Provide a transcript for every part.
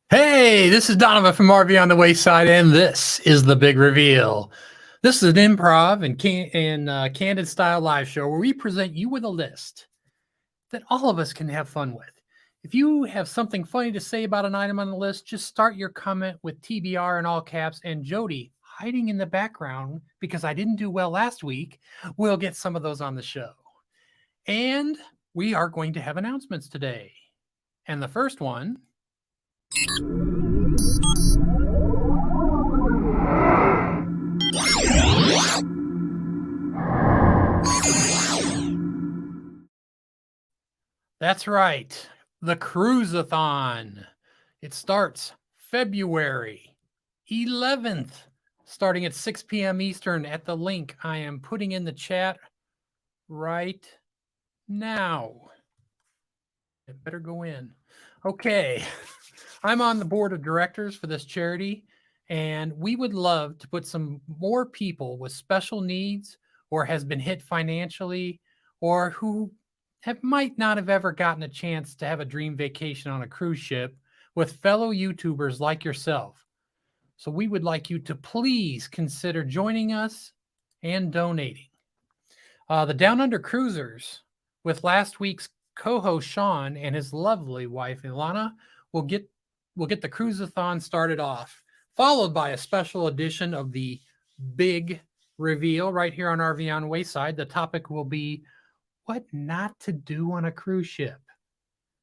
Hey, this is Donovan from RV on the Wayside, and this is the big reveal. This is an improv and candid style live show where we present you with a list that all of us can have fun with. If you have something funny to say about an item on the list, just start your comment with TBR in all caps, and Jody, hiding in the background because I didn't do well last week, will get some of those on the show. And we are going to have announcements today. And the first one. That's right. The Cruisathon. It starts February 11th, starting at 6 p.m. Eastern at the link I am putting in the chat right now. It better go in. Okay. I'm on the board of directors for this charity, and we would love to put some more people with special needs or has been hit financially or who might not have ever gotten a chance to have a dream vacation on a cruise ship with fellow YouTubers like yourself. So we would like you to please consider joining us and donating. The Down Under Cruisers, with last week's co-host Sean and his lovely wife Ilana, will get the Cruisathon started off, followed by a special edition of the big reveal right here on RV on Wayside. The topic will be what not to do on a cruise ship.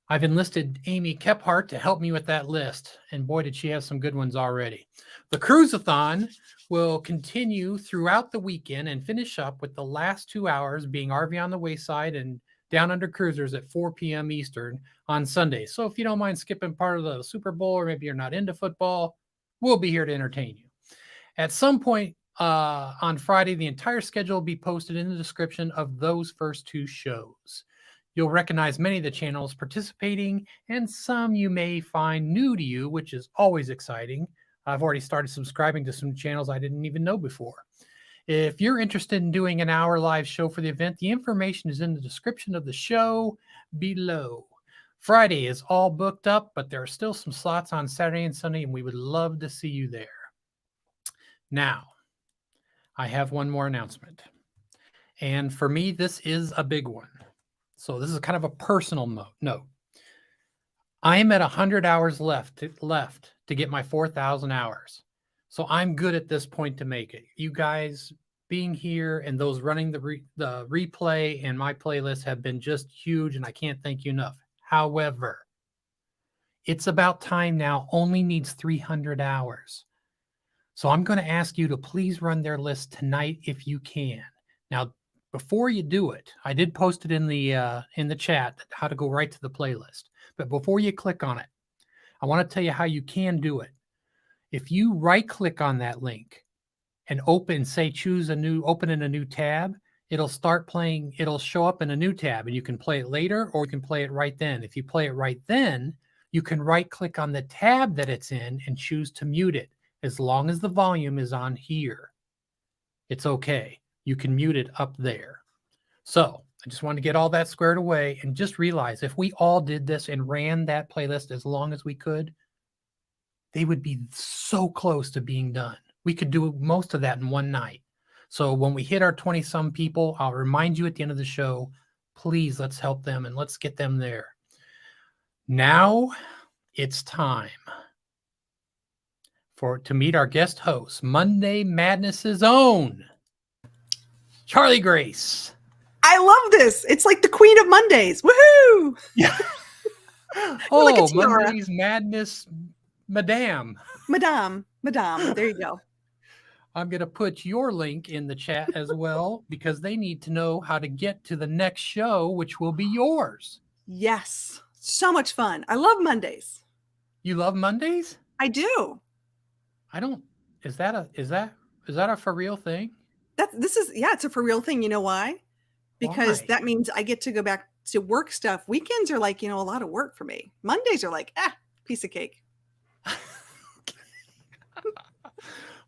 I've enlisted Amy Kephart to help me with that list, and boy, did she have some good ones already. The Cruisathon will continue throughout the weekend and finish up with the last 2 hours being RV on the Wayside and Down Under Cruisers at 4 p.m. Eastern on Sunday. So if you don't mind skipping part of the Super Bowl, or maybe you're not into football, we'll be here to entertain you. At some point on Friday, the entire schedule will be posted in the description of those first two shows. You'll recognize many of the channels participating, and some you may find new to you, which is always exciting. I've already started subscribing to some channels I didn't even know before. If you're interested in doing an hour live show for the event, the information is in the description of the show below. Friday is all booked up, but there are still some slots on Saturday and Sunday, and we would love to see you there. Now, I have one more announcement. And for me, this is a big one. So this is kind of a personal note. I am at 100 hours left to get my 4,000 hours. So I'm good at this point to make it. You guys being here and those running the replay and my playlist have been just huge, and I can't thank you enough. However, it's about time now. Only needs 300 hours. So I'm going to ask you to please run their list tonight if you can. Now, before you do it, I did post it in the chat how to go right to the playlist. But before you click on it, I want to tell you how you can do it. If you right click on that link and open in a new tab, it'll start playing, it'll show up in a new tab, and you can play it later or you can play it right then. If you play it right then, you can right click on the tab that it's in and choose to mute it. As long as the volume is on here, it's okay. You can mute it up there. So I just wanted to get all that squared away and just realize if we all did this and ran that playlist as long as we could, they would be so close to being done. We could do most of that in one night. So when we hit our 20-some people, I'll remind you at the end of the show, please let's help them and let's get them there. Now it's time to meet our guest host, Monday Madness's own Charlie Grace. I love this. It's like the Queen of Mondays. Woohoo! Yeah. Oh, like Monday's Madness, Madame. Madame. There you go. I'm going to put your link in the chat as well because they need to know how to get to the next show, which will be yours. Yes. So much fun. I love Mondays. You love Mondays? I do. I don't. Is that a for real thing? It's a for real thing. You know why? Because that means I get to go back to work stuff. Weekends are like, a lot of work for me. Mondays are like, piece of cake.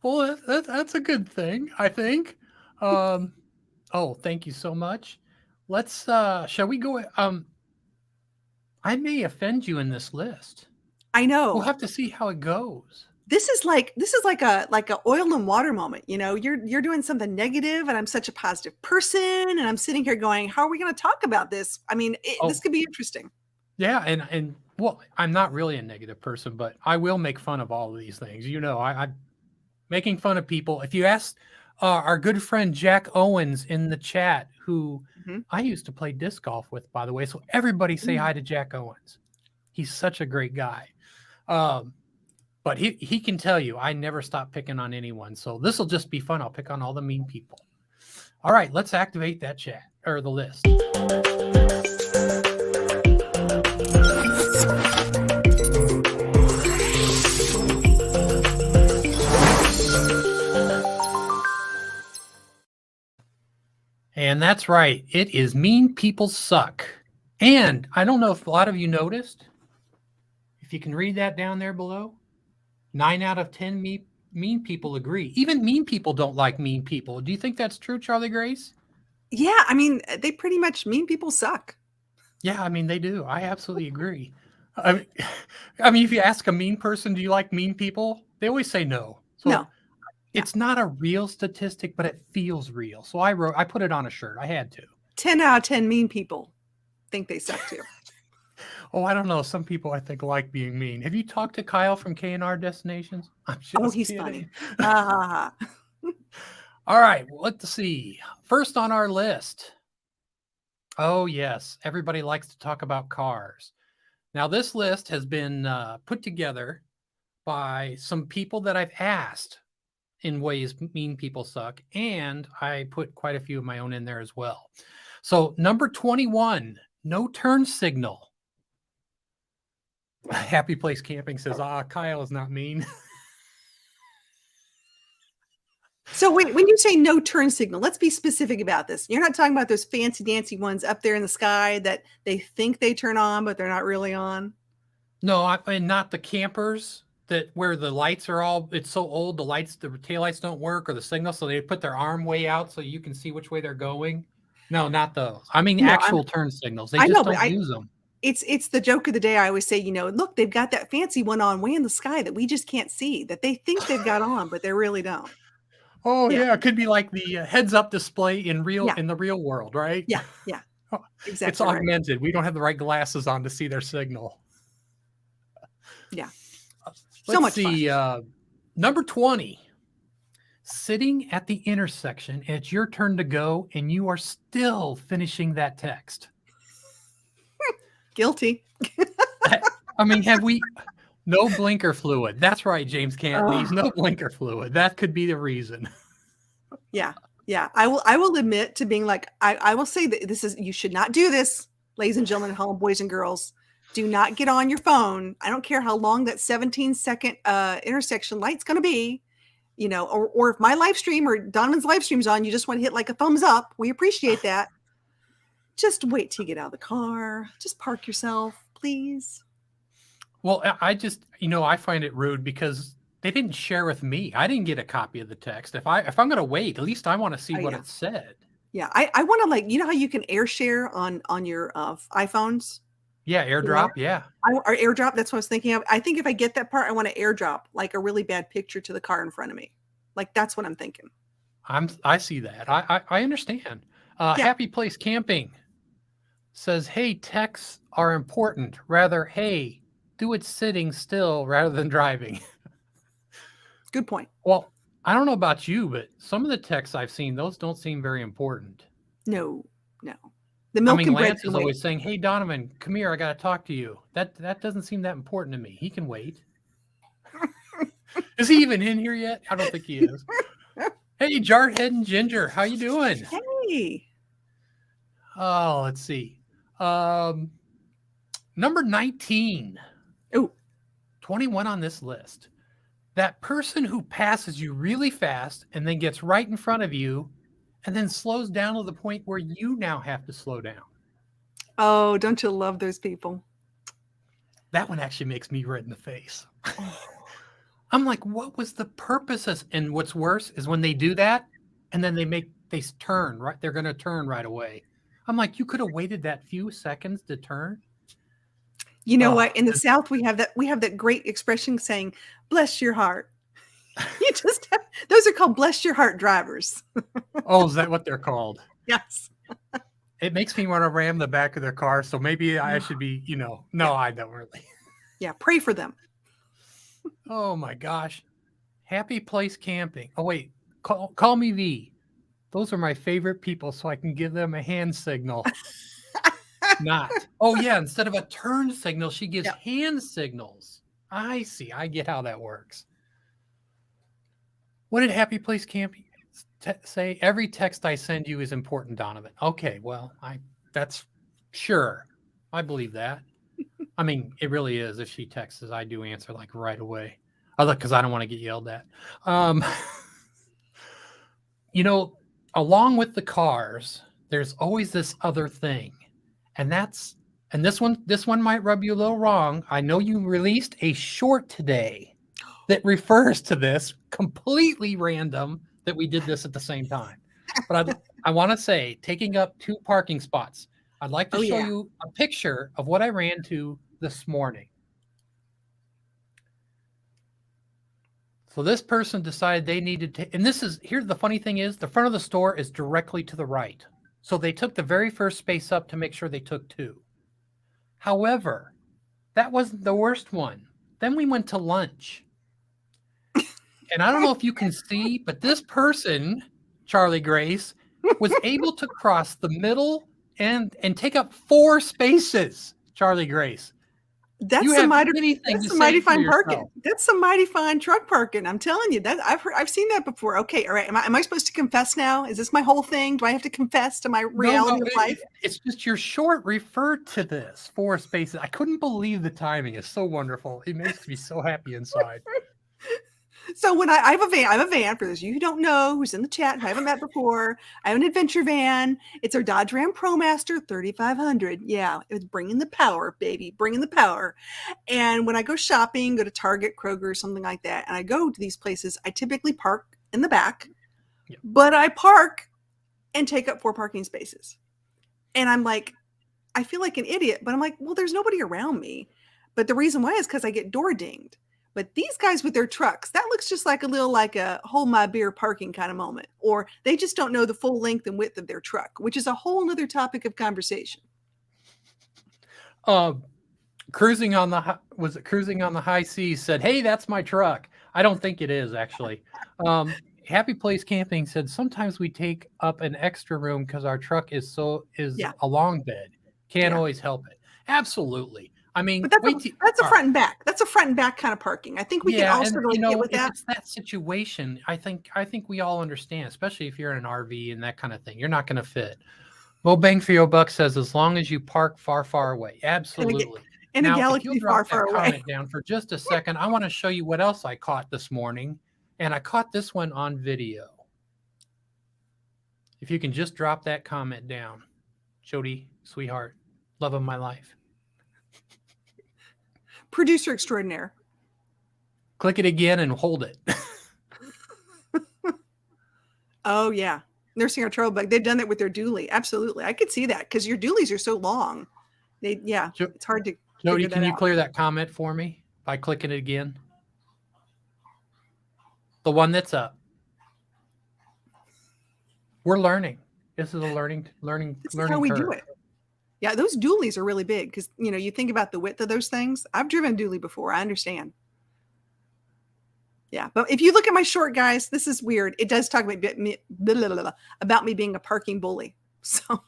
Well, that's a good thing, I think. Thank you so much. Let's shall we go? I may offend you in this list. I We'll know. have to see how it goes. This is like a oil and water moment. You're doing something negative, and I'm such a positive person, and I'm sitting here going, "How are we going to talk about this?" I mean, this Oh, could be interesting. yeah, and well, I'm not really a negative person, but I will make fun of all of these things. I'm making fun of people. If you ask our good friend Jack Owens in the chat, who Mhm. I used to play disc golf with, by the way, so everybody say Mm. hi to Jack Owens. He's such a great guy. Um, but he can tell you I never stop picking on anyone. So this will just be fun. I'll pick on all the mean people. All right, let's activate that chat or the list. And that's right. It is Mean People Suck. And I don't know if a lot of you noticed, if you can read that down there below, 9 out of 10 mean people agree. Even mean people don't like mean people. Do you think that's true, Charlie Grace? Yeah, I mean, they pretty much mean people suck. Yeah, I mean, they do. I absolutely agree. I mean, I mean, if you ask a mean person, do you like mean people? They always say no. So No, yeah, it's not a real statistic, but it feels real. So I put it on a shirt. I had to. 10 out of 10 mean people think they suck too. Oh, I don't know. Some people I think like being mean. Have you talked to Kyle from K&R Destinations? I'm Oh, just he's kidding. funny. Ha ha ha. All right, well, let's see. First on our list. Oh, yes. Everybody likes to talk about cars. Now, this list has been put together by some people that I've asked in ways mean people suck. And I put quite a few of my own in there as well. So, number 21, no turn signal. Happy Place Camping says, Kyle is not mean. So wait, when you say no turn signal, let's be specific about this. You're not talking about those fancy dancy ones up there in the sky that they think they turn on, but they're not really on. No, and not the campers that where the lights are all, it's so old, the taillights don't work or the signal, so they put their arm way out so you can see which way they're going. No, not those. I mean No, actual turn signals. They I just know, but don't use them. it's the joke of the day. I always say, look, they've got that fancy one on way in the sky that we just can't see, that they think they've got on, but they really don't. Oh Yeah, yeah, it could be like the heads-up display yeah, in the real world, right? yeah, yeah. It's Exactly right. augmented. We don't have the right glasses on to see their signal. Yeah. So Let's much fun. see. Number 20. Sitting at the intersection, and it's your turn to go, and you are still finishing that text. Guilty. I mean, have we no blinker fluid? That's right, James Cantonese. Oh, No blinker fluid. That could be the reason. yeah. Yeah. I will admit to being like, I will say that you should not do this, ladies and gentlemen at home, boys and girls. Do not get on your phone. I don't care how long that 17-second intersection light's going to be, or if my live stream or Donovan's live stream's on, you just want to hit like a thumbs up. We appreciate that. Just wait till you get out of the car. Just park yourself, please. Well, I just, I find it rude because they didn't share with me. I didn't get a copy of the text. If I'm going to wait, at least I want to see Oh, what yeah. it said. Yeah. I want to, like, how you can air share on your iPhones? Yeah, airdrop. Yeah. Or airdrop. That's what I was thinking of. I think if I get that part, I want to airdrop like a really bad picture to the car in front of me. Like, that's what I'm thinking. I see that. I understand. Yeah. Happy Place Camping says, hey, texts are important. Rather, hey, do it sitting still rather than driving. Good point. Well, I don't know about you, but some of the texts I've seen, those don't seem very important. No. The milk and bread Lance can is wait. always saying, hey, Donovan, come here. I got to talk to you. That doesn't seem that important to me. He can wait. Is he even in here yet? I don't think he is. Hey, Jarhead and Ginger, how you doing? Hey. Oh, let's see. Number 19. Oh, 21 on this list. That person who passes you really fast and then gets right in front of you and then slows down to the point where you now have to slow down. Oh, don't you love those people? That one actually makes me red in the face. I'm like, what was the purpose? And what's worse is when they do that and then they turn, right? They're going to turn right away. I'm like, you could have waited that few seconds to turn. You know Oh, what? In the South, we have that great expression saying, "Bless your heart." You just have, those are called "bless your heart" drivers. oh, is that what they're called? Yes. It makes me want to ram the back of their car. So maybe I should be, no, Yeah. I don't really. Yeah. Pray for them. Oh my gosh. Happy Place Camping. Oh, wait. Call me V. Those are my favorite people, so I can give them a hand signal. Not. Oh, yeah. Instead of a turn signal, she gives Yeah. hand signals. I see. I get how that works. What did Happy Place Camping say? Every text I send you is important, Donovan. Okay. Well, that's sure. I believe that. I mean, it really is. If she texts, I do answer like right away. Because I don't want to get yelled at. Along with the cars, there's always this other thing. And this one might rub you a little wrong. I know you released a short today that refers to this, completely random that we did this at the same time. But I want to say, taking up 2 parking spots, I'd like to show you a picture of what I ran to this morning. So this person decided they needed to, and here's the funny thing is, the front of the store is directly to the right. So they took the very first space up to make sure they took 2. However, that wasn't the worst one. Then we went to lunch. And I don't know if you can see, but this person, Charlie Grace, was able to cross the middle and take up 4 spaces, Charlie Grace. That's some mighty fine parking. That's some mighty fine truck parking. I'm telling you that I've seen that before. Okay, all right. Am I supposed to confess now? Is this my whole thing? Do I have to confess to my reality of life? It's just your short referred to this 4 spaces. I couldn't believe the timing. It's so wonderful. It makes me so happy inside. So when I have a van, for those of you who don't know, who's in the chat, who I haven't met before, I have an adventure van. It's our Dodge Ram ProMaster 3500. Yeah, it's bringing the power, baby, bringing the power. And when I go shopping, go to Target, Kroger, something like that, and I go to these places, I typically park in the back, but I park and take up 4 parking spaces. And I'm like, I feel like an idiot, but I'm like, well, there's nobody around me. But the reason why is because I get door dinged. But these guys with their trucks, that looks just like a hold my beer parking kind of moment. Or they just don't know the full length and width of their truck, which is a whole other topic of conversation. Cruising on the high seas said, "Hey, that's my truck." I don't think it is actually. Happy Place Camping said, "Sometimes we take up an extra room because our truck is a long bed. Can't always help it." Absolutely. I mean, but that's a front and back. That's a front and back kind of parking. I think we can also get with that. If it's that situation, I think we all understand, especially if you're in an RV and that kind of thing. You're not going to fit. Well, bang for your buck says, as long as you park far, far away. Absolutely. In a galaxy far, far away. Comment down for just a second. I want to show you what else I caught this morning, and I caught this one on video. If you can just drop that comment down, Jody, sweetheart, love of my life. Producer extraordinaire. Click it again and hold it. Oh, yeah. Nursing our trail bug. They've done that with their dually. Absolutely. I could see that because your dualies are so long. It's hard to. Jody, can you clear that comment for me by clicking it again? The one that's up. We're learning. This is a learning This is how we do it. Yeah, those dualies are really big because, you think about the width of those things. I've driven a dually before. I understand. Yeah, but if you look at my short, guys, this is weird. It does talk about me being a parking bully. So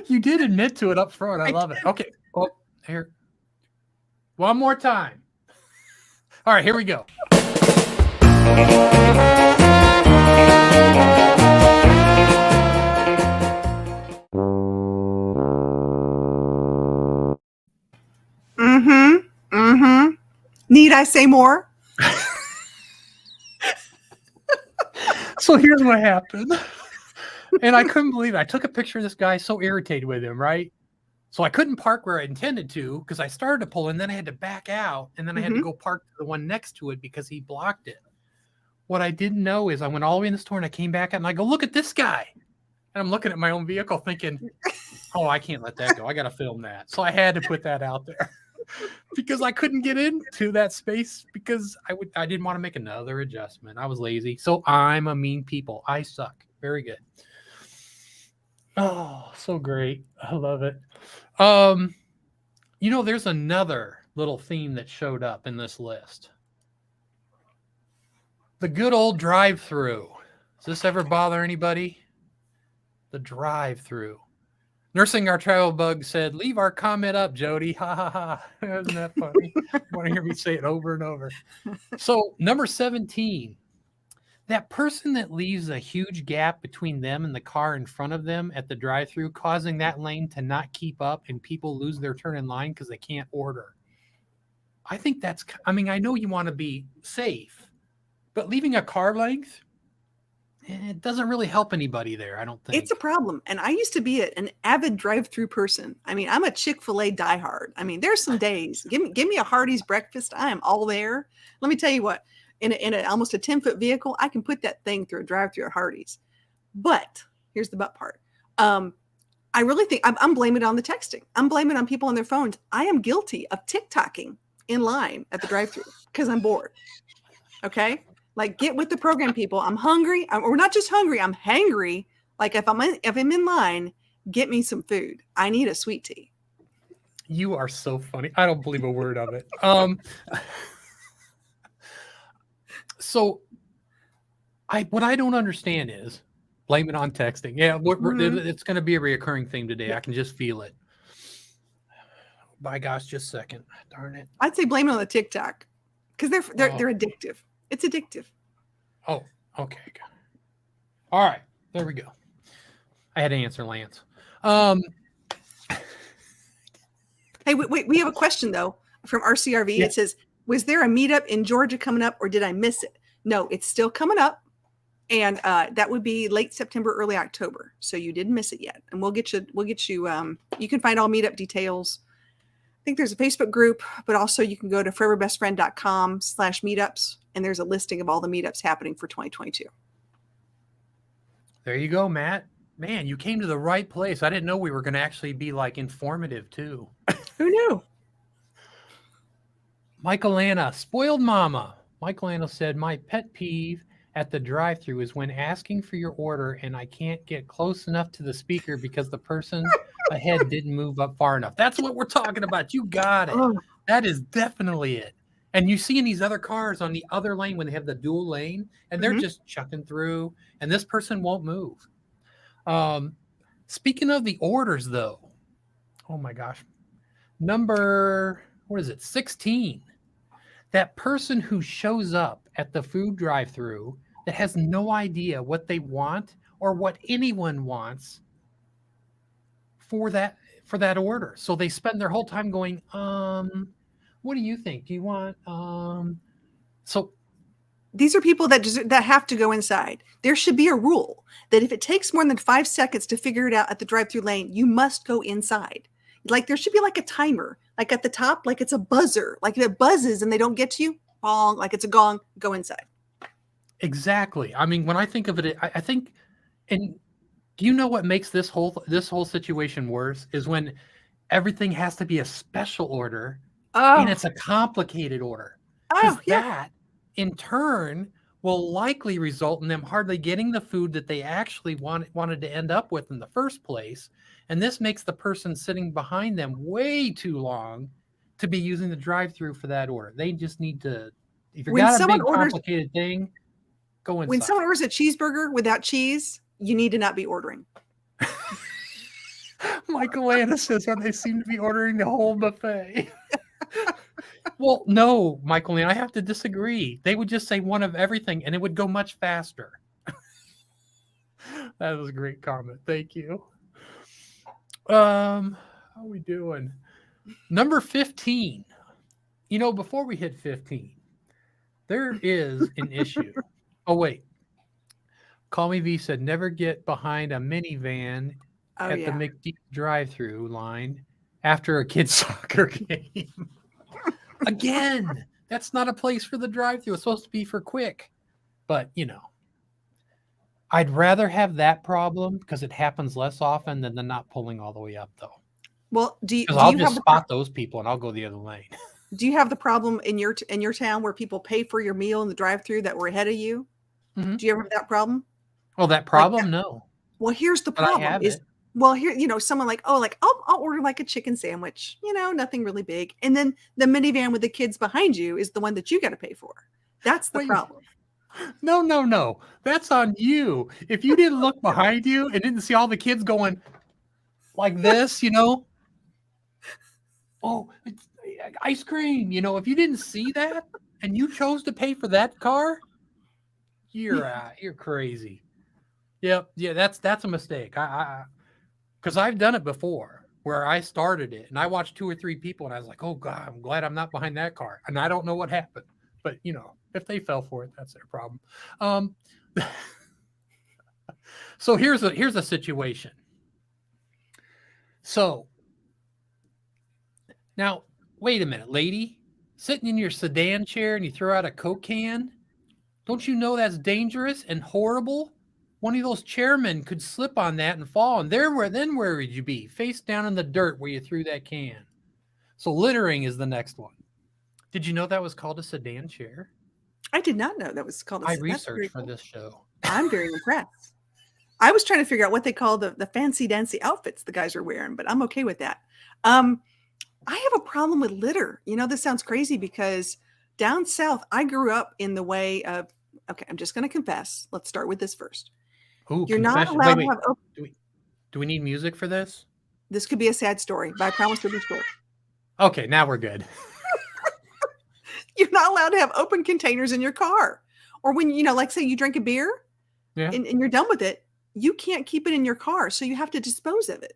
you did admit to it up front. I love it. Okay. Oh, here. One more time. All right, here we go. Need I say more? So here's what happened. And I couldn't believe it. I took a picture of this guy, so irritated with him, right? So I couldn't park where I intended to because I started to pull and then I had to back out and then I had to go park to the one next to it because he blocked it. What I didn't know is I went all the way in the store and I came back and I go, look at this guy. And I'm looking at my own vehicle thinking, oh, I can't let that go. I got to film that. So I had to put that out there because I couldn't get into that space because I didn't want to make another adjustment. I was lazy. So I'm a mean people. I suck. Very good. Oh, so great. I love it. There's another little theme that showed up in this list. The good old drive-through. Does this ever bother anybody? The drive-through. Nursing Our Travel Bug said, leave our comment up, Jody. Ha ha ha. Isn't that funny? Want to hear me say it over and over. So number 17, that person that leaves a huge gap between them and the car in front of them at the drive-through, causing that lane to not keep up and people lose their turn in line because they can't order. I think I know you want to be safe, but leaving a car length, it doesn't really help anybody there, I don't think. It's a problem. And I used to be an avid drive-through person. I mean, I'm a Chick-fil-A diehard. I mean, there's some days. Give me a Hardee's breakfast. I am all there. Let me tell you what, in almost a 10-foot vehicle, I can put that thing through a drive-through at Hardee's. But here's the but part. I really think I'm blaming it on the texting. I'm blaming it on people on their phones. I am guilty of TikToking in line at the drive-through because I'm bored. Okay. Like, get with the program, people. I'm hungry. Or not just hungry. I'm hangry. Like, if I'm in line, get me some food. I need a sweet tea. You are so funny. I don't believe a word of it. So what I don't understand is blame it on texting. Yeah, it's going to be a reoccurring theme today. Yeah. I can just feel it. By gosh, just a second. Darn it. I'd say blame it on the TikTok because they're addictive. It's addictive. Oh, okay. All right. There we go. I had to answer Lance. Hey, wait. We have a question, though, from RCRV. Yeah. It says, was there a meetup in Georgia coming up or did I miss it? No, it's still coming up. And that would be late September, early October. So you didn't miss it yet. And we'll get you, you can find all meetup details. I think there's a Facebook group, but also you can go to foreverbestfriend.com/meetups. And there's a listing of all the meetups happening for 2022. There you go, Matt. Man, you came to the right place. I didn't know we were going to actually be like informative too. Who knew? Michael Anna, spoiled mama. Michael Anna said, my pet peeve at the drive-thru is when asking for your order and I can't get close enough to the speaker because the person ahead didn't move up far enough. That's what we're talking about. You got it. Oh. That is definitely it. And you see in these other cars on the other lane when they have the dual lane and they're just chucking through and this person won't move. Speaking of the orders though, oh my gosh, number, 16, that person who shows up at the food drive-thru that has no idea what they want or what anyone wants for that order. So they spend their whole time going, what do you think? Do you want, so these are people that have to go inside. There should be a rule that if it takes more than 5 seconds to figure it out at the drive-thru lane, you must go inside. Like there should be like a timer, like at the top, like it's a buzzer. Like if it buzzes and they don't get to you, bong, like it's a gong, go inside. Exactly. I mean, when I think of it, I think, and do you know what makes this whole situation worse is when everything has to be a special order and it's a complicated order. That in turn will likely result in them hardly getting the food that they actually wanted to end up with in the first place. And this makes the person sitting behind them way too long to be using the drive-thru for that order. They just need to, if you've got a big complicated thing, go inside. When someone orders a cheeseburger without cheese, you need to not be ordering. Michael Anna says, they seem to be ordering the whole buffet. Well, no, Michael Anna, I have to disagree. They would just say one of everything and it would go much faster. That was a great comment. Thank you. How are we doing? Number 15. Before we hit 15, there is an issue. Oh, wait. Call Me V said, never get behind a minivan at the McD drive-thru line after a kid's soccer game. Again, that's not a place for the drive-thru. It's supposed to be for quick. But, I'd rather have that problem because it happens less often than the not pulling all the way up, though. Well, Because do I'll you have just the spot those people and I'll go the other lane. do you have the problem in your town where people pay for your meal in the drive-through that were ahead of you? Mhm. Do you ever have that problem? Oh, that Like problem? No, Well, here's the but I problem have is, it. well, here, someone like, oh, like, I'll order like a chicken sandwich, nothing really big. And then the minivan with the kids behind you is the one that you got to pay for. That's the Wait, problem. no, no, no. That's on you. If you didn't look behind you and didn't see all the kids going like this, oh, it's ice cream. If you didn't see that and you chose to pay for that car, you're crazy. Yep, yeah, that's a mistake. Because I've done it before where I started it and I watched 2 or 3 people and I was like, oh God, I'm glad I'm not behind that car. And I don't know what happened. But if they fell for it, that's their problem. Um, so here's a situation. So now, wait a minute, lady, sitting in your sedan chair and you throw out a Coke can. Don't you know that's dangerous and horrible? One of those chairmen could slip on that and fall, and where would you be? Face down in the dirt where you threw that can. So littering is the next one. Did you know that was called a sedan chair? I did not know that was called I that's researched very for cool. this show. I'm very impressed. I was trying to figure out what they call the fancy dancy outfits the guys are wearing, but I'm okay with that. I have a problem with litter. This sounds crazy because down south, I grew up in the way of, okay, I'm just going to confess. Let's start with this first. Ooh, You're not confession. Wait, allowed to wait. have Do we need music for this? This could be a sad story, but I promise it'll be short. Okay, now we're good. You're not allowed to have open containers in your car. Or when, like say you drink a beer Yeah. and you're done with it, you can't keep it in your car. So you have to dispose of it.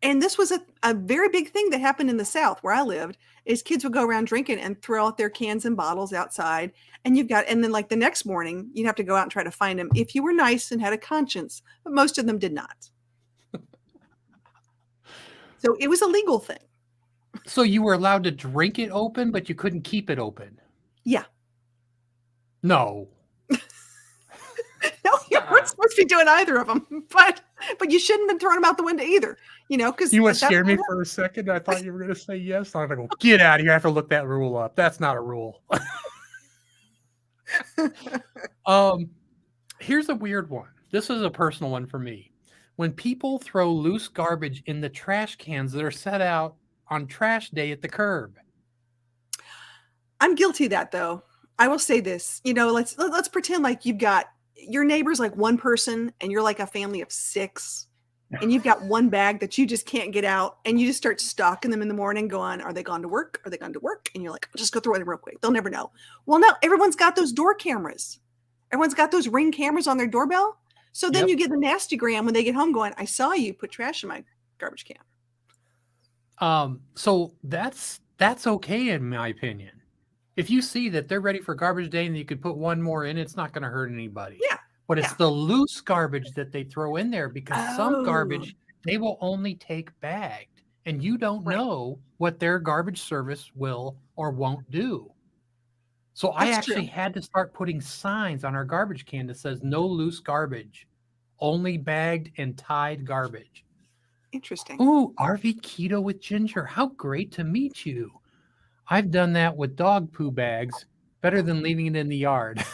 And this was a very big thing that happened in the South where I lived, is kids would go around drinking and throw out their cans and bottles outside. And then like the next morning, you'd have to go out and try to find them if you were nice and had a conscience, but most of them did not. So it was a legal thing. So you were allowed to drink it open, but you couldn't keep it open. Yeah. No. No, you weren't supposed to be doing either of them, but you shouldn't have thrown them out the window either, because You scared me for a second. I thought you were going to say yes. I was like, get out of here. I have to look that rule up. That's not a rule. Here's a weird one. This is a personal one for me. When people throw loose garbage in the trash cans that are set out on trash day at the curb. I'm guilty of that, though. I will say this, let's pretend like you've got your neighbor's like one person and you're like a family of 6 and you've got one bag that you just can't get out and you just start stalking them in the morning going, are they gone to work? Are they gone to work? And you're like, just go throw it in real quick. They'll never know. Well, no, everyone's got those door cameras. Everyone's got those Ring cameras on their doorbell. So then you get the nasty gram when they get home going, I saw you put trash in my garbage can. So that's okay in my opinion. If you see that they're ready for garbage day and you could put one more in, it's not going to hurt anybody. Yeah. But it's the loose garbage that they throw in there because some garbage they will only take bagged, and you don't know what their garbage service will or won't do. So I actually had to start putting signs on our garbage can that says no loose garbage, only bagged and tied garbage. Interesting. Ooh, RV Keto with Ginger. How great to meet you. I've done that with dog poo bags. Better than leaving it in the yard.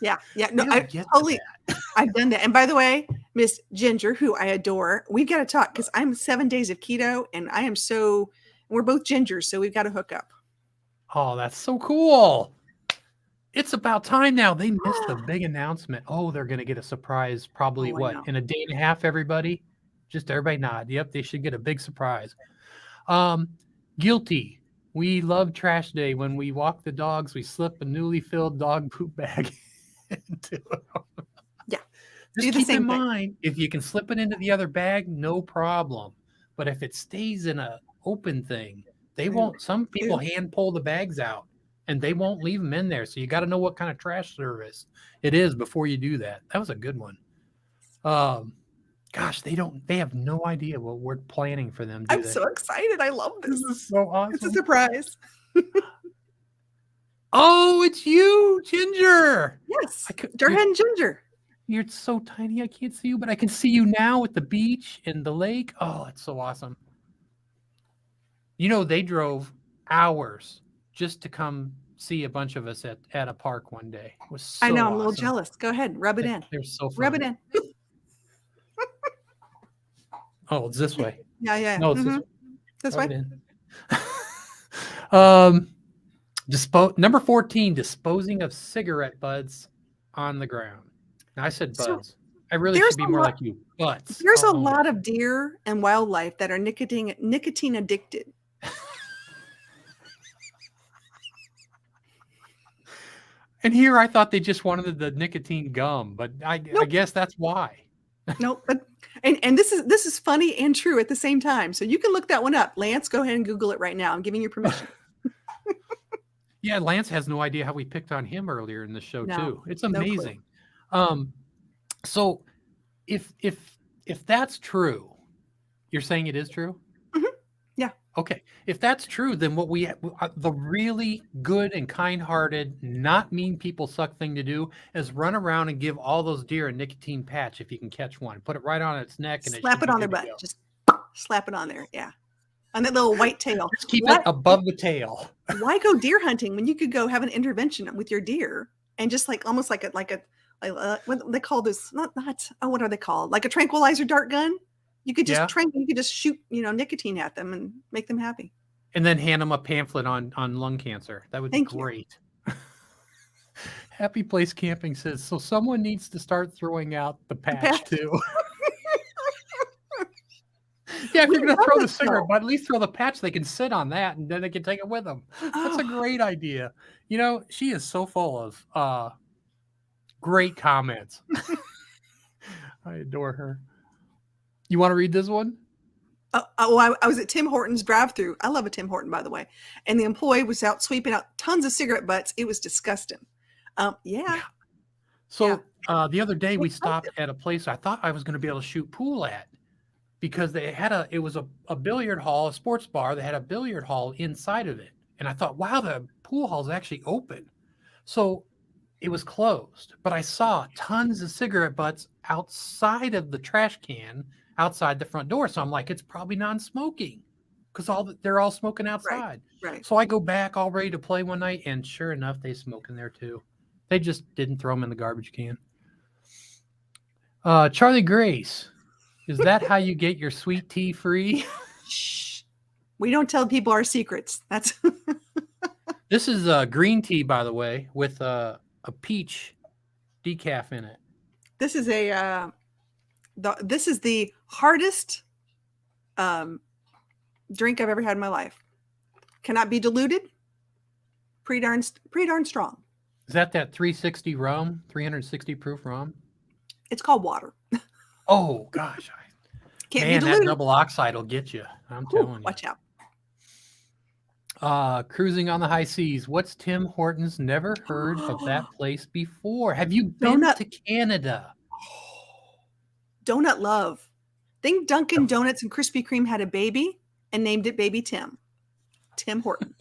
Yeah. No, I've done that. And by the way, Miss Ginger, who I adore, we've got to talk because I'm 7 days of keto and we're both gingers, so we've got to hook up. Oh, that's so cool. It's about time now. They missed the big announcement. Oh, they're going to get a surprise. Probably in a day and a half, everybody? Just everybody nod. Yep, they should get a big surprise. Guilty. We love trash day. When we walk the dogs, we slip a newly filled dog poop bag into them. Yeah. Just keep in mind, if you can slip it into the other bag, no problem. But if it stays in an open thing, they won't. Some people hand pull the bags out and they won't leave them in there. So you got to know what kind of trash service it is before you do that. That was a good one. Gosh, they have no idea what we're planning for them. I'm so excited. I love this. This is so awesome. It's a surprise. Oh, it's you, Ginger. Yes. Jarhead and Ginger. You're so tiny, I can't see you, but I can see you now at the beach and the lake. Oh, it's so awesome. You know, they drove hours just to come see a bunch of us at a park one day. It was I know, so I'm a little awesome. jealous. Go ahead, rub it in. They're so Rub it fun. in. Oh, it's this way. Yeah, yeah. No, it's this way. This Rub way. it in. Number 14, disposing of cigarette butts on the ground. Now, I said So buds. I really there's should be a more lot like you. Butts. there's a I'll own it. lot of deer and wildlife that are nicotine addicted. And here I thought they just wanted the nicotine gum, but I Nope. guess that's why. Nope. But and this is funny and true at the same time. So you can look that one up. Lance, go ahead and Google it right now. I'm giving you permission. Yeah, Lance has no idea how we picked on him earlier in the show No, too. It's no clue. amazing. So if that's true, you're saying it is true? Mhm. Yeah. Okay. If that's true, then what the really good and kind-hearted, not mean people suck thing to do is run around and give all those deer a nicotine patch if you can catch one. Put it right on its neck and it Slap should it be on their good to butt. go. Just slap it on there. Yeah. On that little white tail. Just keep Why, it above the tail. why go deer hunting when you could go have an intervention with your deer and just like almost like what they call this? Not oh, what are they called? Like a tranquilizer dart gun. You could just Yeah. you could just shoot, nicotine at them and make them happy. And then hand them a pamphlet on lung cancer. That would be Thank you. great. Happy Place Camping says, so someone needs to start throwing out the patch patch. too. Yeah, if We you're going to love throw the it, cigarette, though. but at least throw the patch. They can sit on that, and then they can take it with them. That's a Oh, great idea. You know, she is so full of great comments. I adore her. You want to read this one? I was at Tim Hortons drive-through. I love a Tim Horton, by the way. And the employee was out sweeping out tons of cigarette butts. It was disgusting. Yeah. So the other day we They like stopped at a place I thought I was going to be able to shoot pool at because it was a billiard hall, a sports bar. They had a billiard hall inside of it. And I thought, wow, the pool hall is actually open. So it was closed, but I saw tons of cigarette butts outside of the trash can outside the front door. So I'm like, it's probably non-smoking because they're all smoking outside. Right. So I go back all ready to play one night, and sure enough, they smoke in there too. They just didn't throw them in the garbage can. Charlie Grace, is that how you get your sweet tea free? Shh. We don't tell people our secrets. That's This is green tea, by the way, with a peach decaf in it. this is this is the hardest drink I've ever had in my life. Cannot be diluted. Pretty darn strong. Is that 360 rum, 360 proof rum? It's called water. Oh gosh, Can't man, be that diluted. double oxide will get you. I'm Ooh, telling you. watch out. Cruising on the high seas. What's Tim Hortons? Never heard of that place before. Have you been to Canada? Donut love. Think Dunkin' Donuts and Krispy Kreme had a baby and named it Baby Tim. Tim Horton.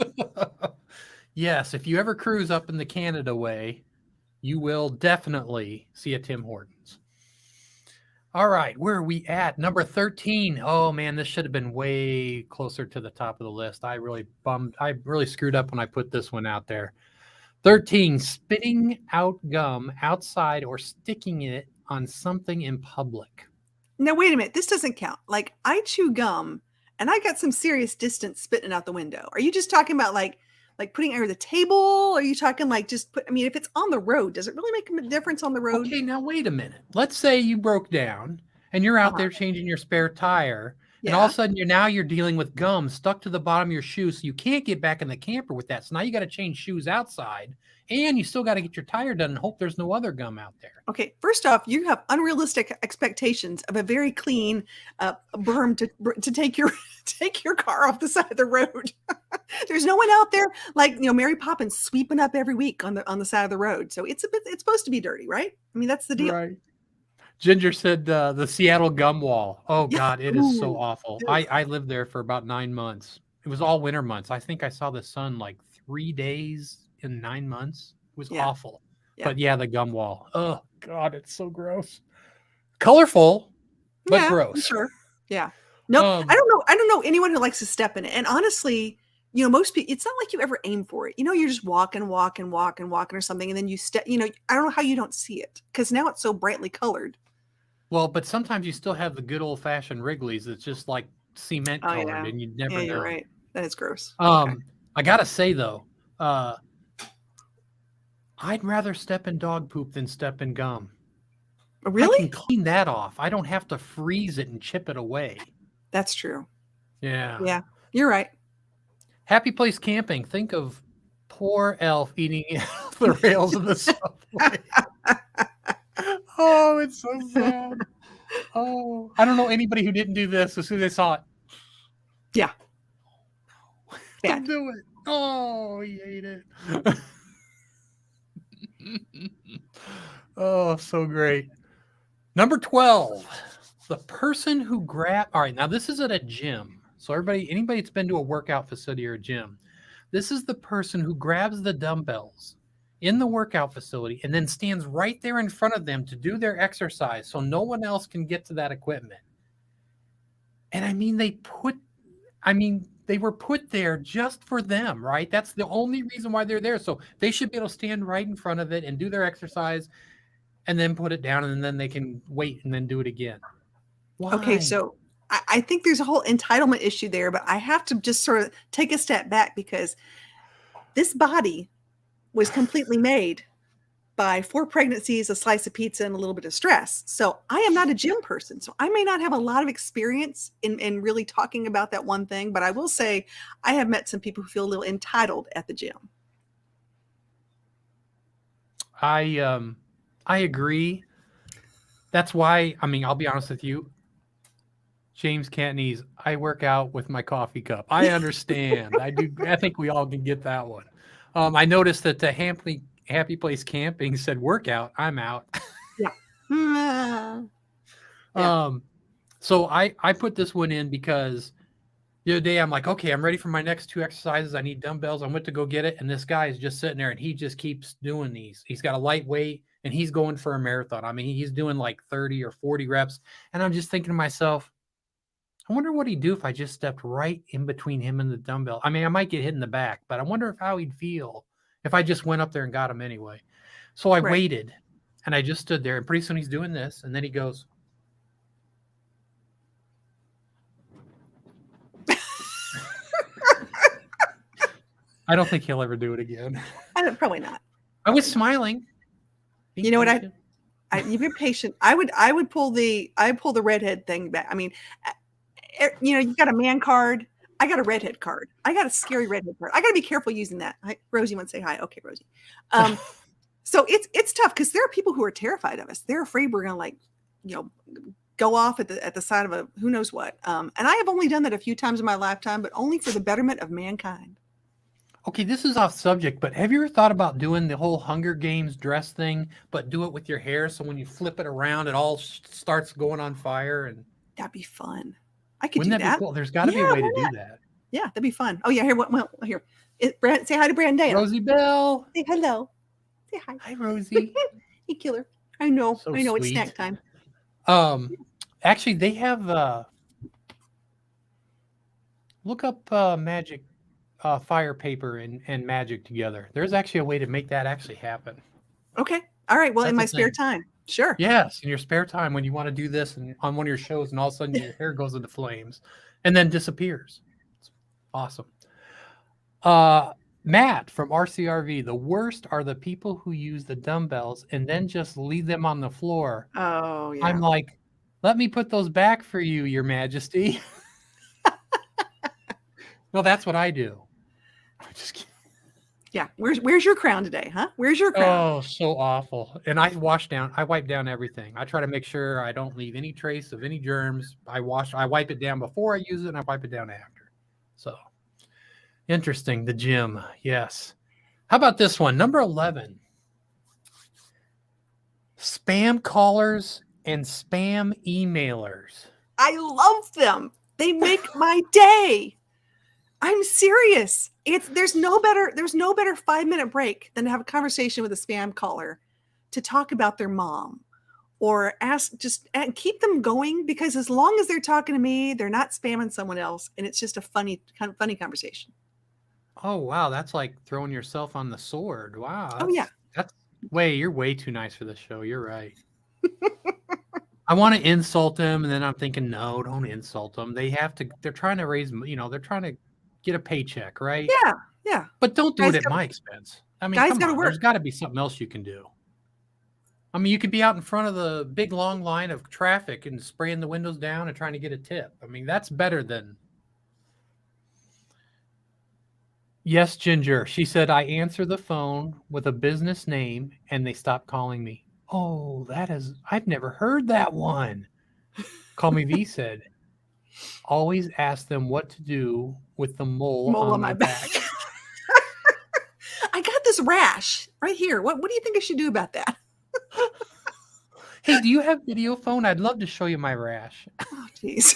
Yes, if you ever cruise up in the Canada way, you will definitely see a Tim Hortons. All right, where are we at? Number 13. Oh man, this should have been way closer to the top of the list. I really screwed up when I put this one out there. 13, spitting out gum outside or sticking it on something in public. Now, wait a minute. This doesn't count. Like, I chew gum and I got some serious distance spitting out the window. Are you just talking about like putting it under the table? Are you talking like if it's on the road, does it really make a difference on the road? Okay, now wait a minute. Let's say you broke down and you're out there changing your spare tire, and all of a sudden you're dealing with gum stuck to the bottom of your shoe, so you can't get back in the camper with that. So now you got to change shoes outside, and you still got to get your tire done and hope there's no other gum out there. Okay, first off, you have unrealistic expectations of a very clean berm to take your car off the side of the road. There's no one out there like Mary Poppins sweeping up every week on the side of the road. So it's supposed to be dirty, right? I mean, that's the deal. Right. Ginger said the Seattle gum wall. Oh God, it is so Ooh, awful. I lived there for about 9 months. It was all winter months. I think I saw the sun like 3 days in 9 months. It was awful. Yeah. But yeah, the gum wall. Oh God, it's so gross. Colorful, but Yeah, I'm gross. sure. Yeah. No, Um, I don't know anyone who likes to step in it. And honestly, you know, most people, it's not like you ever aim for it. You know, you're just walking or something, and then you step. You know, I don't know how you don't see it because now it's so brightly colored. well, but sometimes you still have the good old fashioned Wrigley's that's just like cement Oh colored, yeah, and you yeah, never you're know. right. That is gross. Okay. I gotta say though, uh, I'd rather step in dog poop than step in gum. I can Really? clean that off. I don't have to freeze it and chip it away. That's true. Yeah. Yeah, you're right. Happy Place Camping. Think of poor Elf eating the rails of the subway. Oh, it's so sad. Oh, I don't know anybody who didn't do this as soon as they saw it. Yeah, Don't bad. do it. Oh, he ate it. Oh, so great. Number 12, the person who all right, now this is at a gym. So anybody that's been to a workout facility or a gym, this is the person who grabs the dumbbells in the workout facility and then stands right there in front of them to do their exercise so no one else can get to that equipment. And they were put there just for them, right? That's the only reason why they're there. So they should be able to stand right in front of it and do their exercise and then put it down and then they can wait and then do it again. Okay, Why? so I think there's a whole entitlement issue there, but I have to just sort of take a step back because this body was completely made by 4 pregnancies, a slice of pizza, and a little bit of stress. So I am not a gym person. So I may not have a lot of experience in really talking about that one thing, but I will say I have met some people who feel a little entitled at the gym. I agree. That's why, I'll be honest with you. James Cantney's I work out with my coffee cup. I understand. I do. I think we all can get that one. I noticed that the Happy Place Camping said workout. I'm out. Yeah. Mm, yeah. So I put this one in because the other day I'm like, okay, I'm ready for my next 2 exercises. I need dumbbells. I went to go get it, and this guy is just sitting there, and he just keeps doing these. He's got a lightweight, and he's going for a marathon. He's doing like 30 or 40 reps, and I'm just thinking to myself, I wonder what he'd do if I just stepped right in between him and the dumbbell. I might get hit in the back, but I wonder how he'd feel if I just went up there and got him anyway. So I Right. waited, and I just stood there, and pretty soon he's doing this, and then he goes, I don't think he'll ever do it again. Probably not. I was smiling. You know what? You've been patient. I would pull the redhead thing back. You know, you've got a man card. I got a redhead card. I got a scary redhead card. I got to be careful using that. Rosie wants to say hi. Okay, Rosie. So it's tough because there are people who are terrified of us. They're afraid we're gonna go off at the side of a who knows what. And I have only done that a few times in my lifetime, but only for the betterment of mankind. Okay, this is off subject, but have you ever thought about doing the whole Hunger Games dress thing, but do it with your hair? So when you flip it around, it all starts going on fire, and that'd be fun. I could wouldn't do that that. be cool? There's got to be a way to do that. Yeah, that'd be fun. Oh yeah, here. Say hi to Brandon. Rosie Bell. Say hello. Say hi. Hi, Rosie. Hey, killer. I know. So I know. sweet. It's snack time. Actually, they have. Look up magic, fire paper and magic together. There's actually a way to make that actually happen. Okay. All right. Well, That's in my spare time. Sure. Yes, in your spare time when you want to do this and on one of your shows, and all of a sudden your hair goes into flames and then disappears. It's awesome. Matt from RCRV, the worst are the people who use the dumbbells and then just leave them on the floor. Oh, yeah. I'm like, let me put those back for you, Your Majesty. No, that's what I do. I'm just kidding. Yeah. Where's your crown today, huh? Where's your crown? Oh, so awful. And I wipe down everything. I try to make sure I don't leave any trace of any germs. I wipe it down before I use it, and I wipe it down after. So interesting. The gym. Yes. How about this one? Number 11. Spam callers and spam emailers. I love them. They make my day. I'm serious. There's no better 5-minute break than to have a conversation with a spam caller to talk about their mom or ask just and keep them going, because as long as they're talking to me, they're not spamming someone else, and it's just a funny conversation. Oh, wow, that's like throwing yourself on the sword. Wow, Oh yeah. that's you're way too nice for this show. You're right. I want to insult them, and then I'm thinking, no, don't insult them. They're trying to raise, they're trying to get a paycheck, right? Yeah. Yeah. But don't do it Guys at got my expense. I mean, guys come got to on. There's work. got to be something else you can do. I mean, you could be out in front of the big long line of traffic and spraying the windows down and trying to get a tip. I mean, that's better than. Yes, Ginger. She said, I answer the phone with a business name and they stop calling me. Oh, I've never heard that one. Call Me V said, always ask them what to do with the mole Mole on on my their back. back. I got this rash right here. What do you think I should do about that? Hey, do you have video phone? I'd love to show you my rash. Oh, jeez.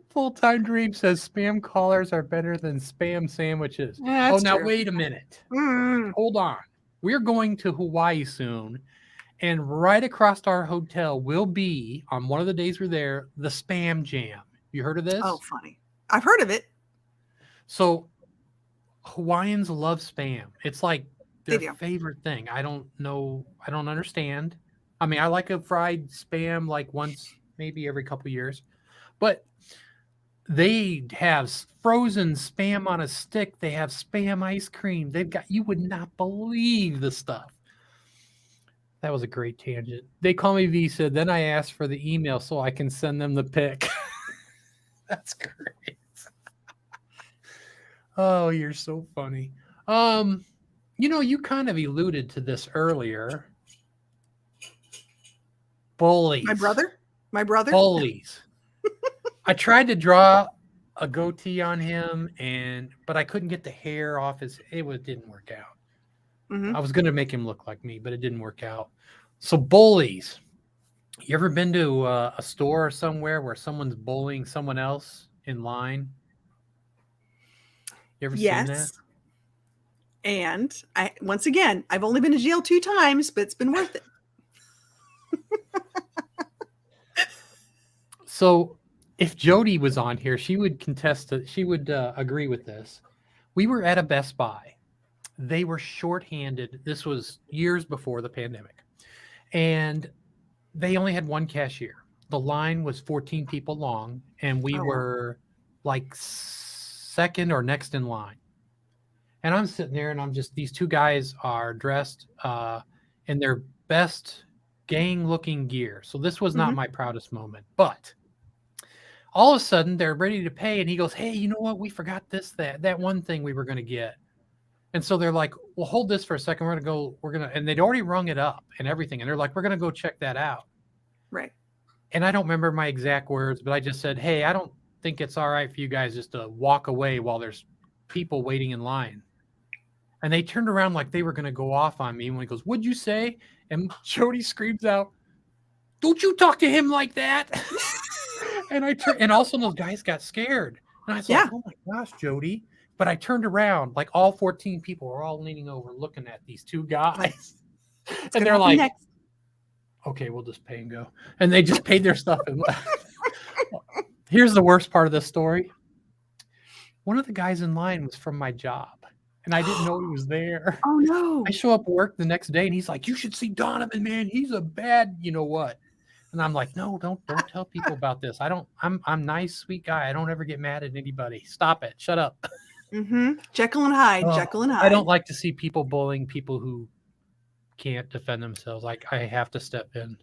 Full-time Dream says spam callers are better than spam sandwiches. Yeah, Oh, that's now true. wait a minute. Mm. Hold on. We're going to Hawaii soon, and right across our hotel will be, on one of the days we're there, the Spam Jam. You heard of this? Oh, funny. I've heard of it. So Hawaiians love spam. It's like They their do. favorite thing. I don't know. I don't understand. I mean, I like a fried spam like once, maybe every couple years, but they have frozen spam on a stick. They have spam ice cream. You would not believe the stuff. That was a great tangent. They call me V said, then I asked for the email so I can send them the pic. That's great. Oh, you're so funny. You kind of alluded to this earlier. Bullies. My brother. Bullies. I tried to draw a goatee on him, but I couldn't get the hair off didn't work out. Mm-hmm. I was going to make him look like me, but it didn't work out. So bullies. You ever been to a store or somewhere where someone's bullying someone else in line? You ever seen that? Yes. And once again, I've only been to jail 2 times, but it's been worth it. So if Jody was on here, she would she would agree with this. We were at a Best Buy. They were shorthanded. This was years before the pandemic. And they only had one cashier. The line was 14 people long, and we were like second or next in line. And I'm sitting there, and these 2 guys are dressed in their best gang-looking gear. So this was not my proudest moment. But all of a sudden, they're ready to pay, and he goes, hey, you know what? We forgot that one thing we were going to get. And so they're like, well, hold this for a second. And they'd already rung it up and everything. And they're like, we're going to go check that out. Right. And I don't remember my exact words, but I just said, hey, I don't think it's all right for you guys just to walk away while there's people waiting in line. And they turned around like they were going to go off on me. And when he goes, what'd you say? And Jody screams out, don't you talk to him like that. And all of a sudden those guys got scared. And I was like, oh my gosh, Jody. But I turned around, like all 14 people were all leaning over looking at these 2 guys. And they're like, okay, we'll just pay and go. And they just paid their stuff and left. Here's the worst part of this story. One of the guys in line was from my job, and I didn't know he was there. Oh, no. I show up at work the next day, and he's like, you should see Donovan, man. He's a bad you know what. And I'm like, no, don't tell people about this. I'm nice, sweet guy. I don't ever get mad at anybody. Stop it. Shut up. Mm-hmm. Jekyll and Hyde. Jekyll and Hyde. I don't like to see people bullying people who can't defend themselves. Like, I have to step in.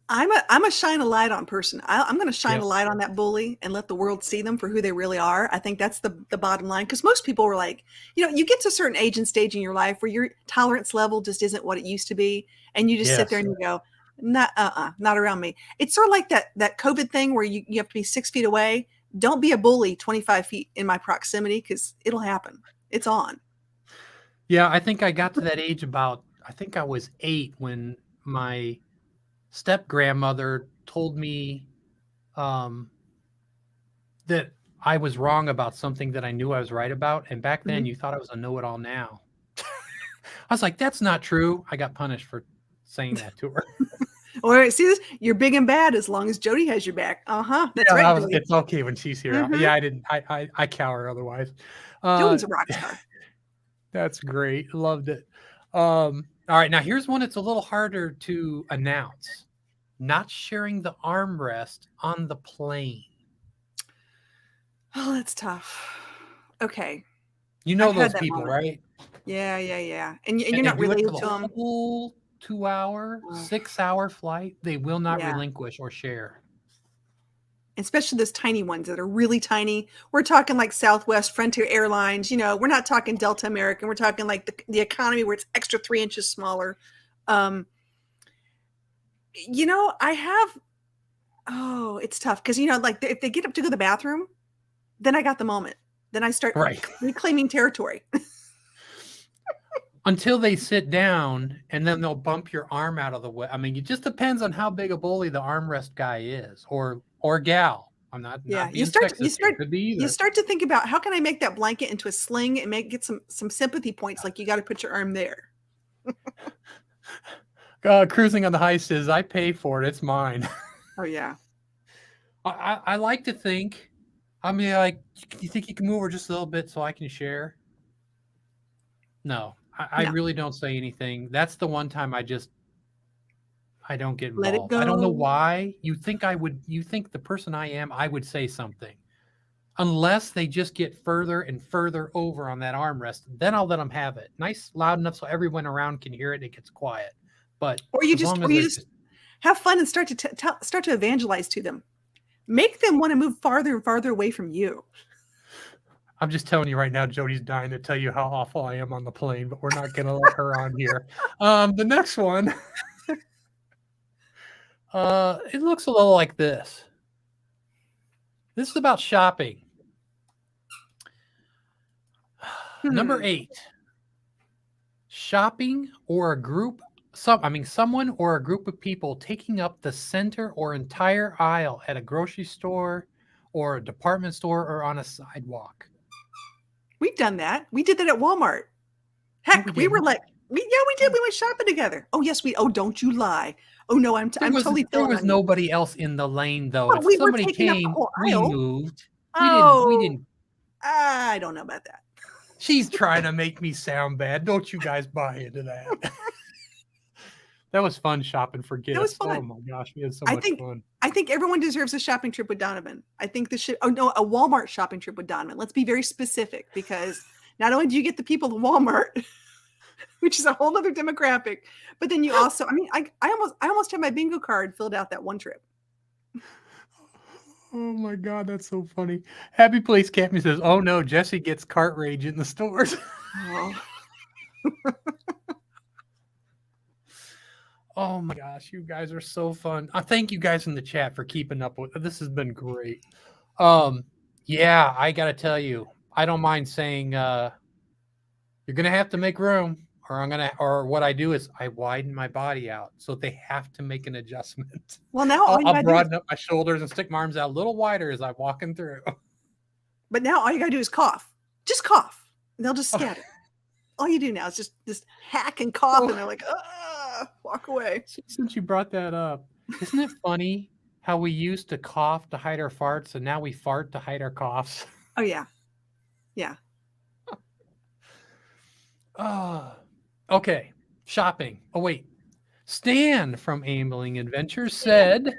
I'm a shine a light on person. I'm going to shine a light on that bully and let the world see them for who they really are. I think that's the bottom line. Because most people were like, you get to a certain age and stage in your life where your tolerance level just isn't what it used to be, and you just sit there and you go, not around me. It's sort of like that COVID thing where you have to be 6 feet away. Don't be a bully 25 feet in my proximity, because it'll happen. It's on. Yeah, I think I got to that age I think I was 8 when my step grandmother told me that I was wrong about something that I knew I was right about. And back then Mhm. you thought I was a know-it-all now. I was like, that's not true. I got punished for saying that to her. Or see this? You're big and bad as long as Jody has your back. That's Yeah, right, Billy. it's okay when she's here. Mhm. Yeah, I didn't. I cower otherwise. Jody's a rock star. That's great. Loved it. All right, now here's one that's a little harder to announce. Not sharing the armrest on the plane. Oh, that's tough. Okay. You know I've had those that people, moment. right? Yeah, yeah, yeah. And And you're they not do it for related the to them. whole 2 hour, Oh, 6 hour flight. They will not yeah. relinquish or share. Especially those tiny ones that are really tiny. We're talking like Southwest, Frontier Airlines. We're not talking Delta American. We're talking like the economy where it's extra 3 inches smaller. Um, I have. Oh, it's tough because like if they get up to go to the bathroom, then I got the moment. Then I start Right. reclaiming territory. Until they sit down and then they'll bump your arm out of the way. I mean, it just depends on how big a bully the armrest guy is or gal. I'm Yeah, not being sexist here. Could be you either. start to think about how can I make that blanket into a sling and get some sympathy points. Like you got to put your arm there. Cruising on the high says, I pay for it. It's mine. Oh yeah, I like to think, I mean, like, you think you can move her just a little bit so I can share? No, I no, really don't say anything. That's the one time I don't get let it involved. I don't know go. why. You think the person I am, I would say something. Unless they just get further and further over on that armrest, then I'll let them have it. Nice, loud enough so everyone around can hear it. It gets quiet. But Or you as just long or as you they're just just, have fun and start to evangelize to them. Make them want to move farther and farther away from you. I'm just telling you right now, Jody's dying to tell you how awful I am on the plane, but we're not going to let her on here. The next one, it looks a little like this. This is about shopping. Number Hmm. 8, shopping or a group, someone or a group of people taking up the center or entire aisle at a grocery store or a department store or on a sidewalk. We've done that. We did that at Walmart. No, we Heck, we were didn't. like, we did. We went shopping together. Oh yes, we. Oh, don't you lie. Oh no, I'm totally There telling was on you. nobody else in the lane though. But If we were somebody taking up the came, whole we aisle. moved. We Oh, didn't. I don't know about that. She's trying to make me sound bad. Don't you guys buy into that? That was fun shopping for That was gifts. Oh fun. my gosh, we had so I much think fun. I think everyone deserves a shopping trip with Donovan. I think this should. Oh no, a Walmart shopping trip with Donovan. Let's be very specific because not only do you get the people at Walmart, which is a whole other demographic, but then you also. I mean, I almost had my bingo card filled out that one trip. Oh my god, that's so funny. Happy Place Camping says, "Oh no, Jesse gets cart rage in the stores." Oh, Oh my gosh, you guys are so fun. I thank you guys in the chat for keeping up with this. Has been great. Yeah, I gotta tell you, I don't mind saying you're gonna have to make room, or what I do is I widen my body out so they have to make an adjustment. well now all you I'll gotta do is. broaden up my shoulders and stick my arms out a little wider as I'm walking through. But now all you gotta do is cough. Just cough. And they'll just scatter. All you do now is just hack and cough, and they're like, walk away. Since you brought that up, isn't it funny how we used to cough to hide our farts and now we fart to hide our coughs? Oh yeah, yeah. Okay. Shopping. Oh, wait. Stan from Ambling Adventures said,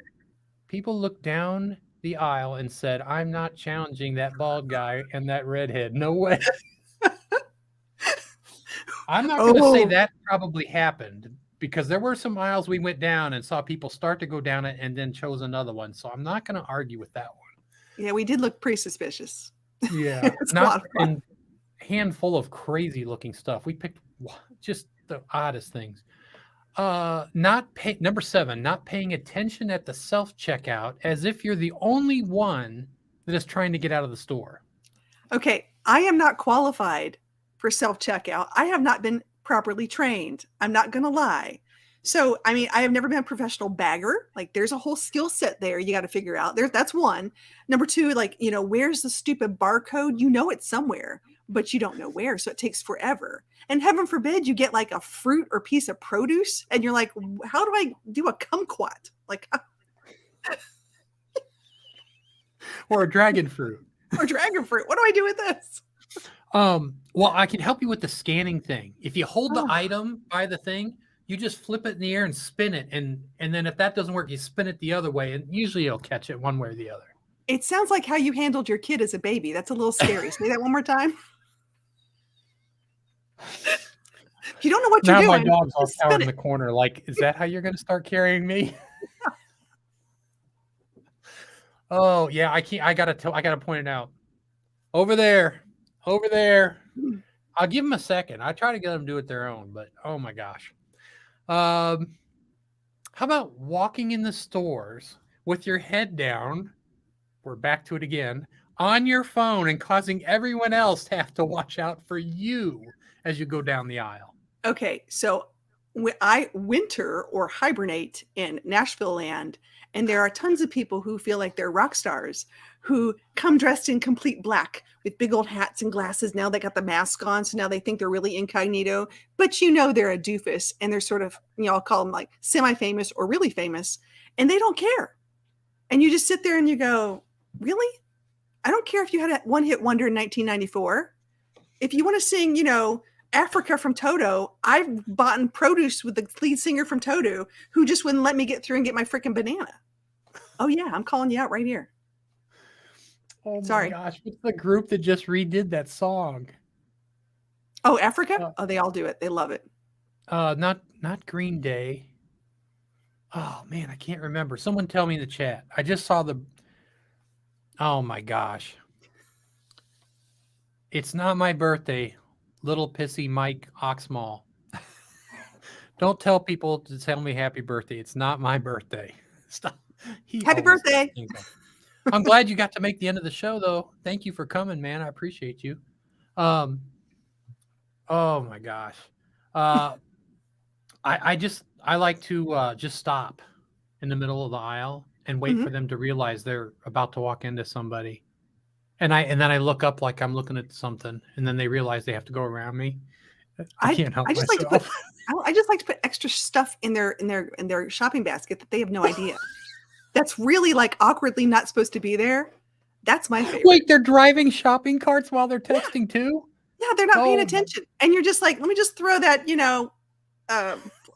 people looked down the aisle and said, I'm not challenging that bald guy and that redhead. No way. I'm not going to say Oh that probably happened because there were some aisles we went down and saw people start to go down it and then chose another one. So I'm not going to argue with that one. yeah, we did look pretty suspicious. Yeah. It's a Not lot of fun. in handful of crazy looking stuff. We picked just the oddest things. Number 7, not paying attention at the self checkout as if you're the only one that is trying to get out of the store. Okay, I am not qualified for self checkout. I have not been properly trained. I'm not going to lie. So, I mean, I have never been a professional bagger. Like, there's a whole skill set there you got to figure out. That's one. Number two, like, where's the stupid barcode? You know it's somewhere, but you don't know where, so it takes forever. And heaven forbid you get like a fruit or piece of produce, and you're like, how do I do a kumquat? Like, Or a dragon fruit. or dragon fruit. What do I do with this? Well, I can help you with the scanning thing. If you hold the Oh. item by the thing, you just flip it in the air and spin it, and then if that doesn't work, you spin it the other way, and usually you'll catch it one way or the other. It sounds like how you handled your kid as a baby. That's a little scary. Say that one more time. If you don't know what you're Now my doing, dog's all just cowered spin in the it. corner. Like, is that how you're going to start carrying me? Oh yeah, I can't. I gotta point it out. Over there. I'll give them a second. I try to get them to do it their own, but oh my gosh. How about walking in the stores with your head down? We're back to it again, on your phone, and causing everyone else to have to watch out for you as you go down the aisle. Okay, so I winter or hibernate in Nashville land, and there are tons of people who feel like they're rock stars who come dressed in complete black with big old hats and glasses. Now they got the mask on, so now they think they're really incognito, but they're a doofus, and they're sort of, I'll call them like semi-famous or really famous, and they don't care. And you just sit there and you go, really? I don't care if you had a one-hit wonder in 1994. If you want to sing, Africa from Toto, I've bought produce with the lead singer from Toto who just wouldn't let me get through and get my freaking banana. Oh yeah, I'm calling you out right here. Oh my Sorry. gosh, what's the group that just redid that song? Oh, Africa? They all do it. They love it. Not Green Day. Oh man, I can't remember. Someone tell me in the chat. I just saw the. Oh my gosh. It's not my birthday. Little pissy Mike Oxmall. Don't tell people to tell me happy birthday. It's not my birthday. Stop. Happy birthday. I'm glad you got to make the end of the show though. Thank you for coming, man. I appreciate you. Oh my gosh. I like to just stop in the middle of the aisle and wait for them to realize they're about to walk into somebody. And then I look up like I'm looking at something, and then they realize they have to go around me. I can't help myself. I just like to put extra stuff in their shopping basket that they have no idea. That's really like awkwardly not supposed to be there. That's my favorite. Wait, they're driving shopping carts while they're texting too? Yeah, they're not paying attention. And you're just like, let me just throw that,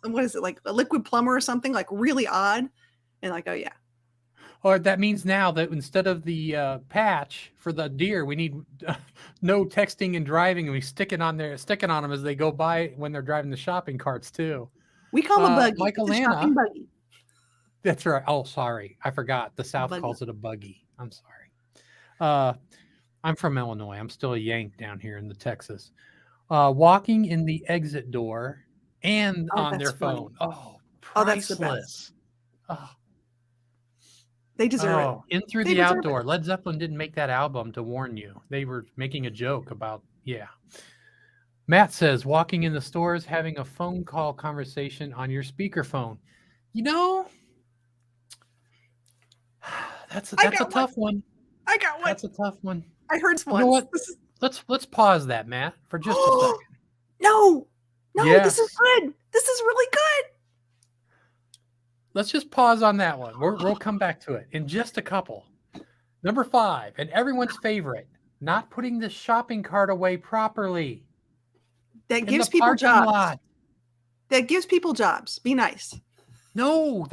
what is it, like a liquid plumber or something, like really odd. And like, oh yeah. Or that means now that instead of the patch for the deer, we need no texting and driving, and we sticking on them as they go by when they're driving the shopping carts too. We call them a buggy. Michael It's a shopping buggy. That's right. Oh, sorry, I forgot. The South calls it a buggy. I'm sorry. I'm from Illinois. I'm still a Yank down here in the Texas. Walking in the exit door and on their phone. Oh, priceless. That's the best. Oh. They deserve it. In Through the Outdoor. Led Zeppelin didn't make that album to warn you. They were making a joke about, yeah. Matt says, walking in the stores, having a phone call conversation on your speakerphone. That's a tough one. I got one. That's a tough one. I heard one. You know what? Let's pause that, Matt, for just a second. No, yes. This is good. This is really good. Let's just pause on that one. We'll come back to it in just a couple. Number 5, and everyone's favorite, not putting the shopping cart away properly. That gives people jobs. That gives people jobs. Be nice. No,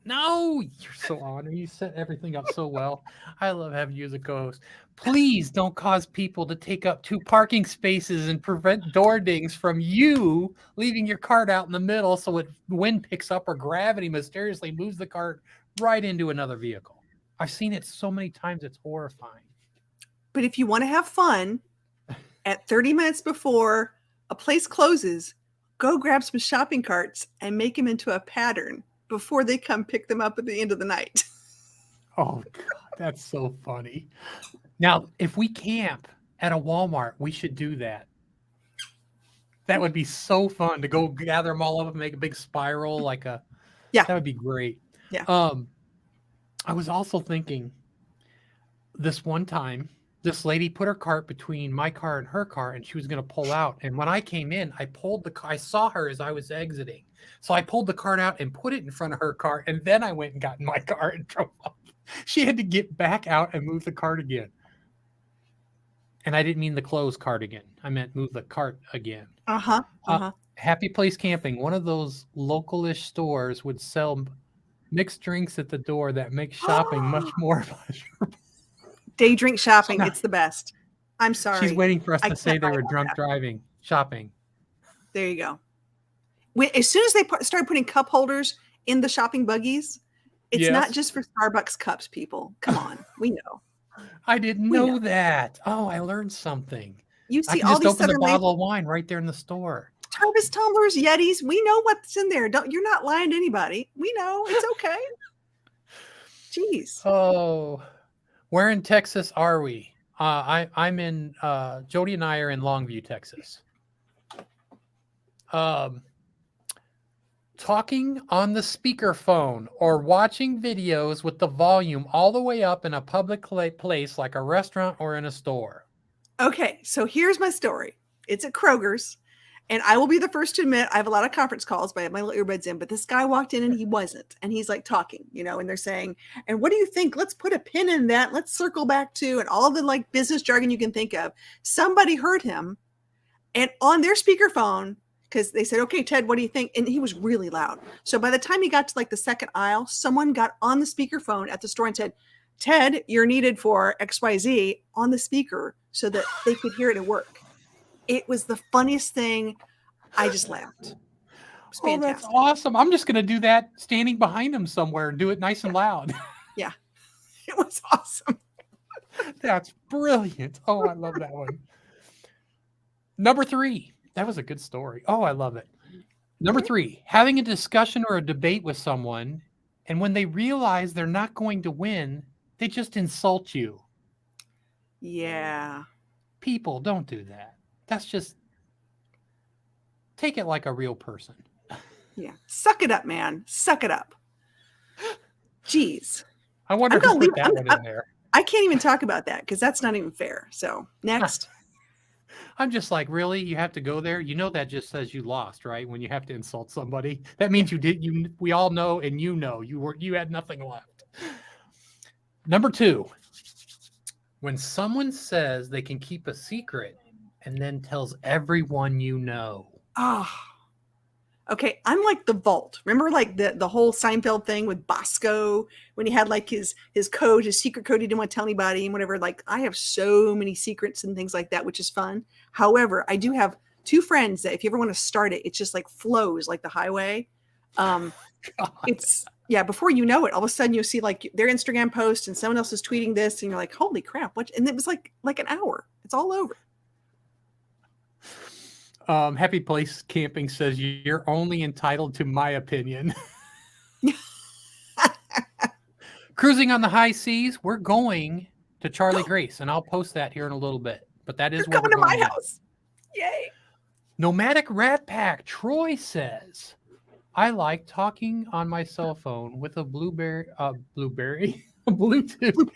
you're so honored. You set everything up so well. I love having you as a co-host. Please don't cause people to take up 2 parking spaces and prevent door dings from you leaving your cart out in the middle so when wind picks up or gravity mysteriously moves the cart right into another vehicle. I've seen it so many times, it's horrifying. But if you want to have fun, at 30 minutes before a place closes, go grab some shopping carts and make them into a pattern before they come pick them up at the end of the night. Oh, God, that's so funny. Now, if we camp at a Walmart, we should do that. That would be so fun to go gather them all up and make a big spiral like a. Yeah. That would be great. Yeah. I was also thinking this one time, this lady put her cart between my car and her car, and she was going to pull out. And when I came in, I pulled the car. I saw her as I was exiting. So I pulled the cart out and put it in front of her car. And then I went and got in my car and drove off. She had to get back out and move the cart again. And I didn't mean the closed cart again. I meant move the cart again. Happy Place Camping, one of those localish stores would sell mixed drinks at the door that makes shopping much more pleasurable. Day drink shopping. It's the best. I'm sorry. She's waiting for us to say they were drunk driving shopping. There you go. As soon as they start putting cup holders in the shopping buggies, it's not just for Starbucks cups, people. Come on. We know. I didn't know that. Oh, I learned something. You see I can all just these open Southern a bottle of wine right there in the store. Turbis, tumblers, Yetis. We know what's in there. You're not lying to anybody. We know. It's okay. Jeez. Oh, where in Texas are we? I'm in. Jody and I are in Longview, Texas. Talking on the speakerphone or watching videos with the volume all the way up in a public place like a restaurant or in a store. Okay, so here's my story. It's at Kroger's, and I will be the first to admit I have a lot of conference calls, but I have my little earbuds in, but this guy walked in and he wasn't. And he's like talking, and they're saying, and what do you think? Let's put a pin in that. Let's circle back to, and all the like business jargon you can think of. Somebody heard him and on their speakerphone, because they said, okay, Ted, what do you think? And he was really loud. So by the time he got to like the second aisle, someone got on the speakerphone at the store and said, Ted, you're needed for XYZ on the speaker so that they could hear it at work. It was the funniest thing. I just laughed. Oh, that's awesome. I'm just going to do that standing behind him somewhere and do it nice and loud. Yeah. It was awesome. That's brilliant. Oh, I love that one. Number 3. That was a good story. Oh, I love it. Number 3, having a discussion or a debate with someone, and when they realize they're not going to win, they just insult you. Yeah. People, don't do that. That's just, take it like a real person. Yeah. Suck it up, man. Suck it up. Jeez. I wonder who put that one in there. I can't even talk about that because that's not even fair. So next. I'm just like, really? You have to go there? You know that just says you lost, right? When you have to insult somebody. That means you did. We all know, and you had nothing left. Number 2, when someone says they can keep a secret and then tells everyone you know. Oh. Okay, I'm like the vault. Remember like the whole Seinfeld thing with Bosco when he had like his code, his secret code he didn't want to tell anybody and whatever. Like I have so many secrets and things like that, which is fun. However, I do have 2 friends that if you ever want to start it, it just like flows like the highway. It's before you know it, all of a sudden you'll see like their Instagram post and someone else is tweeting this and you're like, holy crap, what? And it was like an hour. It's all over. Happy Place Camping says you're only entitled to my opinion. Cruising on the high seas, we're going to Charlie Grace, and I'll post that here in a little bit. But that is where we're going to my house. Yay! Nomadic Rat Pack Troy says, I like talking on my cell phone with a Bluetooth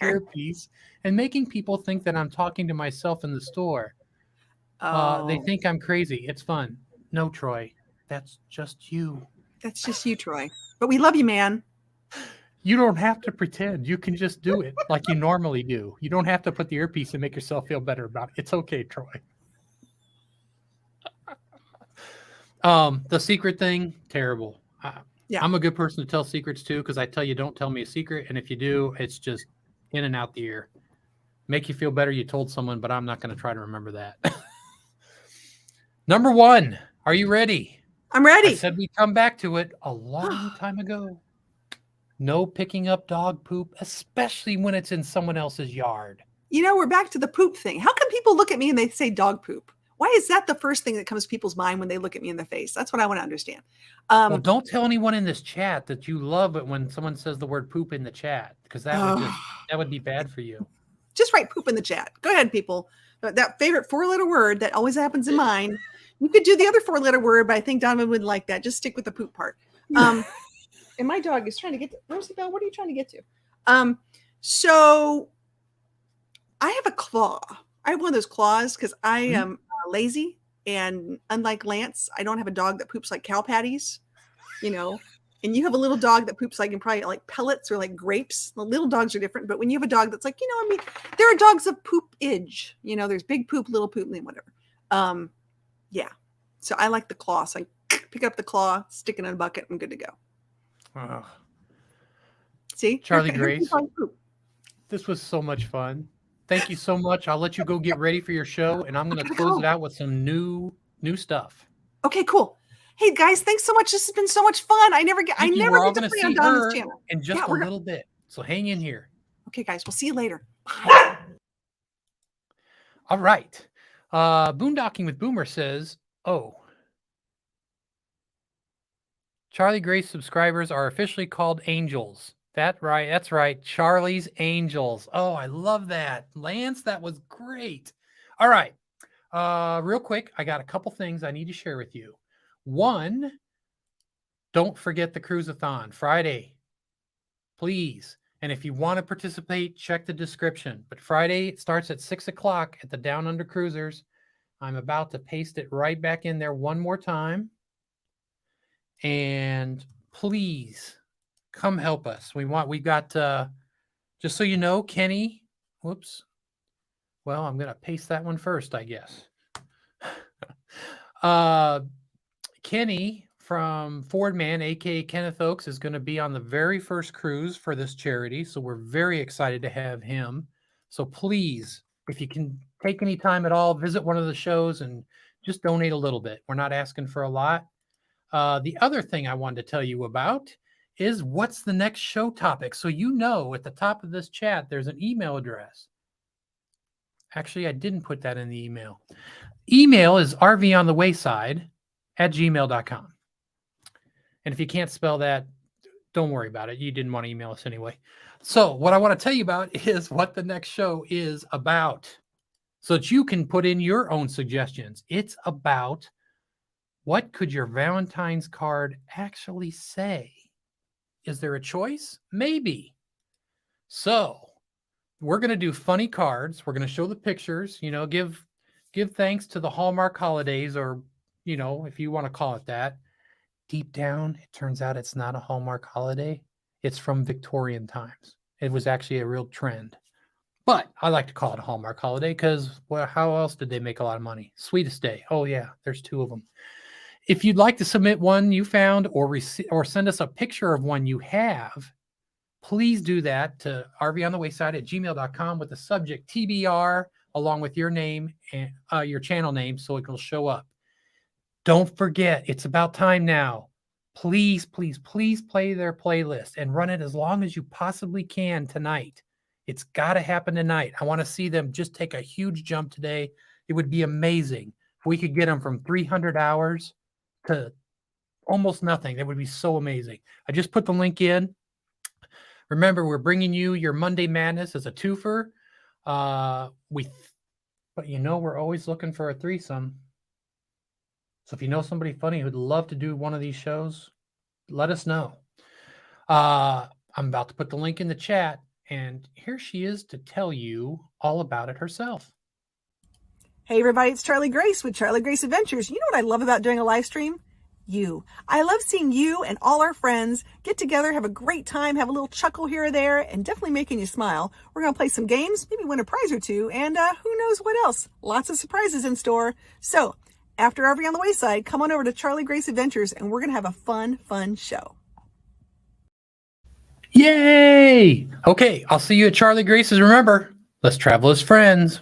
earpiece and making people think that I'm talking to myself in the store. They think I'm crazy. It's fun. No, Troy, that's just you. That's just you, Troy. But we love you, man. You don't have to pretend. You can just do it like you normally do. You don't have to put the earpiece and make yourself feel better about it. It's okay, Troy. The secret thing, terrible. I'm a good person to tell secrets too, because I tell you, don't tell me a secret. And if you do, it's just in and out the ear. Make you feel better you told someone, but I'm not going to try to remember that. Number 1, are you ready? I'm ready. I said we'd come back to it a long time ago. No picking up dog poop, especially when it's in someone else's yard. We're back to the poop thing. How come people look at me and they say dog poop? Why is that the first thing that comes to people's mind when they look at me in the face? That's what I want to understand. Well, don't tell anyone in this chat that you love it when someone says the word poop in the chat, because that would be bad for you. Just write poop in the chat. Go ahead, people. that favorite 4-letter word that always happens in mine. You could do the other 4-letter word, but I think Donovan wouldn't like that. Just stick with the poop part. And my dog is trying to get to Roosevelt. What are you trying to get to? So I have a claw. I have one of those claws because I am lazy. And unlike Lance, I don't have a dog that poops like cow patties, you know. And you have a little dog that poops like in probably like pellets or like grapes. The little dogs are different, but when you have a dog that's like, I mean, there are dogs of poopage. There's big poop, little poop, and whatever. Yeah. So I like the claw. So I pick up the claw, stick it in a bucket, I'm good to go. See, Charlie Grace, this was so much fun. Thank you so much. I'll let you go get ready for your show, and I'm going to close it out with some new stuff. Okay, cool. Hey guys, thanks so much. This has been so much fun. I never get to play on Donna's channel in just a little bit. So hang in here. Okay, guys, we'll see you later. Bye. All right. Boondocking with Boomer says, Charlie Grace subscribers are officially called angels. That's right. Charlie's Angels. Oh, I love that. Lance, that was great. All right. Real quick, I got a couple things I need to share with you. One, don't forget the Cruisathon Friday, please. And if you want to participate, check the description. But Friday, it starts at 6 o'clock at the Down Under Cruisers. I'm about to paste it right back in there one more time. And please come help us. We got, just so you know, Kenny, whoops. Well, I'm going to paste that one first, I guess. Kenny from Ford Man, aka Kenneth Oaks, is going to be on the very first cruise for this charity. So we're very excited to have him. So please, if you can take any time at all, visit one of the shows and just donate a little bit. We're not asking for a lot. The other thing I wanted to tell you about is what's the next show topic. So at the top of this chat, there's an email address. Actually, I didn't put that in the email. Email is rvonthewayside@gmail.com. And if you can't spell that, don't worry about it. You didn't want to email us anyway. So what I want to tell you about is what the next show is about so that you can put in your own suggestions. It's about what could your Valentine's card actually say? Is there a choice? Maybe. So we're going to do funny cards. We're going to show the pictures, give thanks to the Hallmark holidays, or, if you want to call it that. Deep down, it turns out it's not a Hallmark holiday. It's from Victorian times. It was actually a real trend. But I like to call it a Hallmark holiday because, how else did they make a lot of money? Sweetest Day. Oh, yeah, there's 2 of them. If you'd like to submit one you found or send us a picture of one you have, please do that to rvonthewayside@gmail.com with the subject TBR along with your name and your channel name so it will show up. Don't forget, it's about time now. Please, please, please play their playlist and run it as long as you possibly can tonight. It's got to happen tonight. I want to see them just take a huge jump today. It would be amazing if we could get them from 300 hours to almost nothing. That would be so amazing. I just put the link in. Remember, we're bringing you your Monday Madness as a twofer. But we're always looking for a threesome. So if you know somebody funny who'd love to do one of these shows, let us know. I'm about to put the link in the chat, and here she is to tell you all about it herself. Hey everybody, it's Charlie Grace with Charlie Grace Adventures. You know what I love about doing a live stream? You. I love seeing you and all our friends get together, have a great time, have a little chuckle here or there, and definitely making you smile. We're going to play some games, maybe win a prize or two, and who knows what else. Lots of surprises in store. So after RV on the Wayside, come on over to Charlie Grace Adventures, and we're going to have a fun show. Yay! Okay, I'll see you at Charlie Grace's. Remember, let's travel as friends.